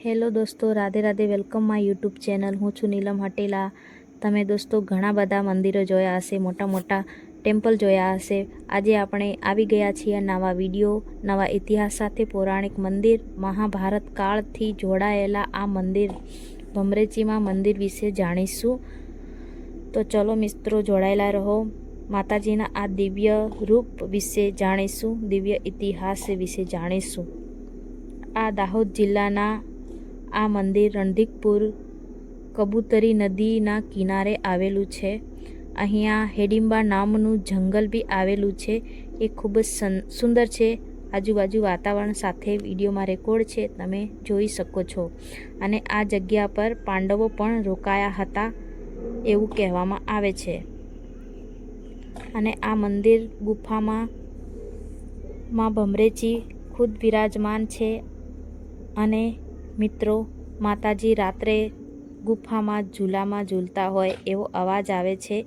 Hello દોસ્તો, Radhe Radhe. Welcome my YouTube channel. હું છું નીલમ હટેલા. તમે દોસ્તો ઘણા બધા મંદિરો જોયા હશે, મોટા મોટા ટેમ્પલ જોયા હશે. આજે આપણે આવી ગયા છીએ નવા વિડીયો, નવા ઇતિહાસ સાથે. પૌરાણિક મંદિર, મહાભારત કાળથી જોડાયેલા આ મંદિર ભમરેચીમાં મંદિર વિશે જાણીશું. તો ચલો મિત્રો, જોડાયેલા રહો. માતાજીના આ દિવ્ય રૂપ વિશે જાણીશું, દિવ્ય ઇતિહાસ વિશે જાણીશું. આ દાહોદ જિલ્લાના આ મંદિર રણધીકપુર કબૂતરી નદીના કિનારે આવેલું છે. અહીંયા હેડિંબા નામનું જંગલ બી આવેલું છે. એ ખૂબ જ સુંદર છે. આજુબાજુ વાતાવરણ સાથે વિડીયોમાં રેકોર્ડ છે, તમે જોઈ શકો છો. અને આ જગ્યા પર પાંડવો પણ રોકાયા હતા એવું કહેવામાં આવે છે. અને આ મંદિર ગુફામાં ભમરેચી ખુદ બિરાજમાન છે. અને મિત્રો, માતાજી રાત્રે ગુફામાં ઝૂલામાં ઝૂલતા હોય એવો અવાજ આવે છે.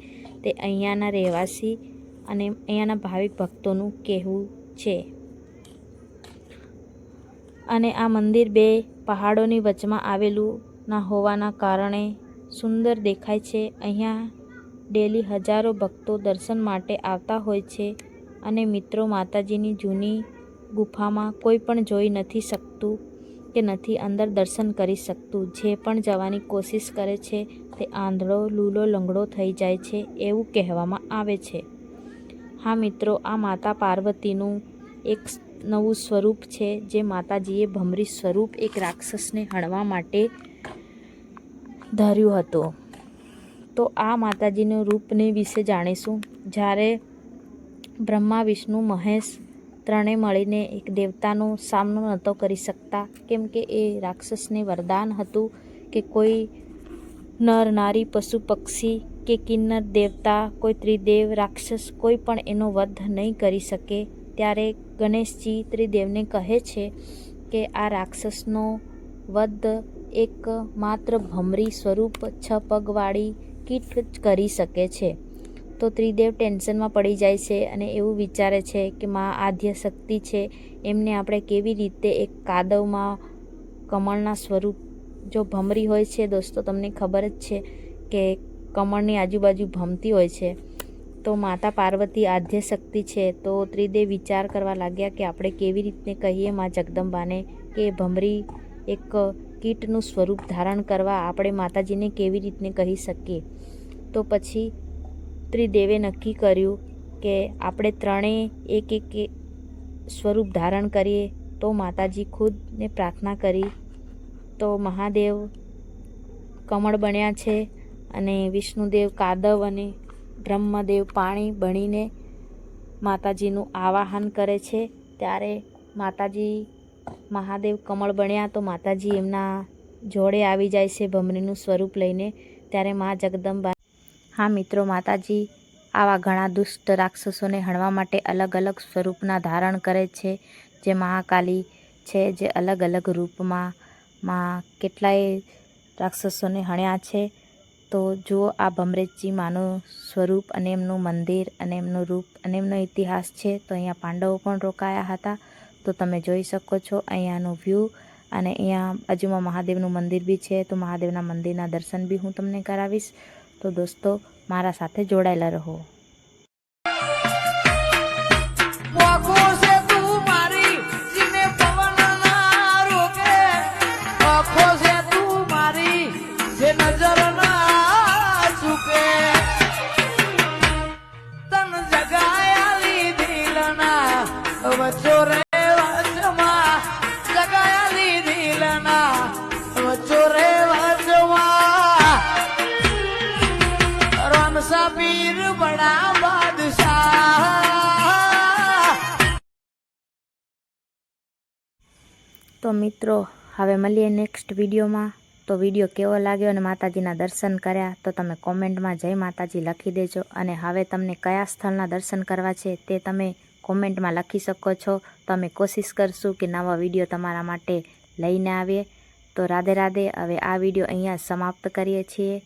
તે અહીંયાના રહેવાસી અને અહીંયાના ભાવિક ભક્તોનું કહેવું છે. અને આ મંદિર બે પહાડોની વચમાં આવેલું ના હોવાના કારણે સુંદર દેખાય છે. અહીંયા ડેલી હજારો ભક્તો દર્શન માટે આવતા હોય છે. અને મિત્રો, માતાજીની જૂની ગુફામાં કોઈ પણ જોઈ નથી શકતું કે નથી અંદર દર્શન કરી શકતું. જે પણ જવાની કોશિશ કરે છે તે આંધળો લૂલો લંગડો થઈ જાય છે એવું કહેવામાં આવે છે. હા મિત્રો, આ માતા પાર્વતીનું એક નવું સ્વરૂપ છે, જે માતાજીએ ભમરી સ્વરૂપ એક રાક્ષસને હણવા માટે ધાર્યું હતું. તો આ માતાજીનું રૂપને વિશે જાણીશું. જ્યારે બ્રહ્મા, વિષ્ણુ, મહેશ ત્રણેય મળીને એક દેવતાનો સામનો નહોતો કરી શકતા, કેમ કે એ રાક્ષસને વરદાન હતું કે કોઈ નર, નારી, પશુ, પક્ષી કે કિન્નર, દેવતા, કોઈ ત્રિદેવ, રાક્ષસ કોઈ પણ એનો વધ નહીં કરી શકે. ત્યારે ગણેશજી ત્રિદેવને કહે છે કે આ રાક્ષસનો વધ એક માત્ર ભમરી સ્વરૂપ 6 પગવાળી કીટ જ કરી શકે છે. તો ત્રિદેવ ટેન્શનમાં પડી જાય છે અને એવું વિચારે છે કે માં આદ્ય શક્તિ છે, એમને આપણે કેવી રીતે એક કાદવમાં કમળના સ્વરૂપ, જો ભમરી હોય છે દોસ્તો, તમને ખબર જ છે કે કમળની આજુબાજુ ભમતી હોય છે. તો માતા પાર્વતી આદ્ય શક્તિ છે. તો ત્રિદેવ વિચાર કરવા લાગ્યા કે આપણે કેવી રીતે કહીએ માં જગદંબાને કે ભમરી એક કીટનું સ્વરૂપ ધારણ કરવા આપણે માતાજીને કેવી રીતને કહી શકીએ. તો પછી ત્રિદેવે નક્કી કર્યું કે આપણે ત્રણેય એક એક સ્વરૂપ ધારણ કરીએ. તો માતાજી ખુદને પ્રાર્થના કરી. તો મહાદેવ કમળ બન્યા છે અને વિષ્ણુદેવ કાદવ અને બ્રહ્મદેવ પાણી બનીને માતાજીનું આવાહન કરે છે. ત્યારે માતાજી, મહાદેવ કમળ બન્યા તો માતાજી એમના જોડે આવી જાય છે ભમરીનું સ્વરૂપ લઈને. ત્યારે મા જગદંબા, હા મિત્રો, માતાજી આવા ઘણા દુષ્ટ રાક્ષસોને હણવા માટે અલગ અલગ સ્વરૂપના ધારણ કરે છે. જે મહાકાલી છે, જે અલગ અલગ રૂપમાં કેટલાય રાક્ષસોને હણ્યા છે. તો જુઓ આ ભમરેચી માનું સ્વરૂપ અને એમનું મંદિર અને એમનું રૂપ અને એમનો ઇતિહાસ છે. તો અહીંયા પાંડવો પણ રોકાયા હતા. તો તમે જોઈ શકો છો અહીંયાનો વ્યૂ. અને અહીંયા બાજુમાં મહાદેવનું મંદિર બી છે. તો મહાદેવના મંદિરના દર્શન બી હું તમને કરાવીશ. તો દોસ્તો, મારા સાથે જોડાયેલા રહો. તો મિત્રો, હવે મળીએ નેક્સ્ટ વિડીયોમાં. તો વિડીયો કેવો લાગ્યો અને માતાજીના દર્શન કર્યા તો તમે કોમેન્ટમાં જય માતાજી લખી દેજો. અને હવે તમને કયા સ્થળના દર્શન કરવા છે તે તમે કોમેન્ટમાં લખી શકો છો. તો અમે કોશિશ કરશું કે નવા વિડીયો તમારા માટે લઈને આવીએ. તો રાધે રાધે. હવે આ વિડીયો અહીંયા સમાપ્ત કરીએ છીએ.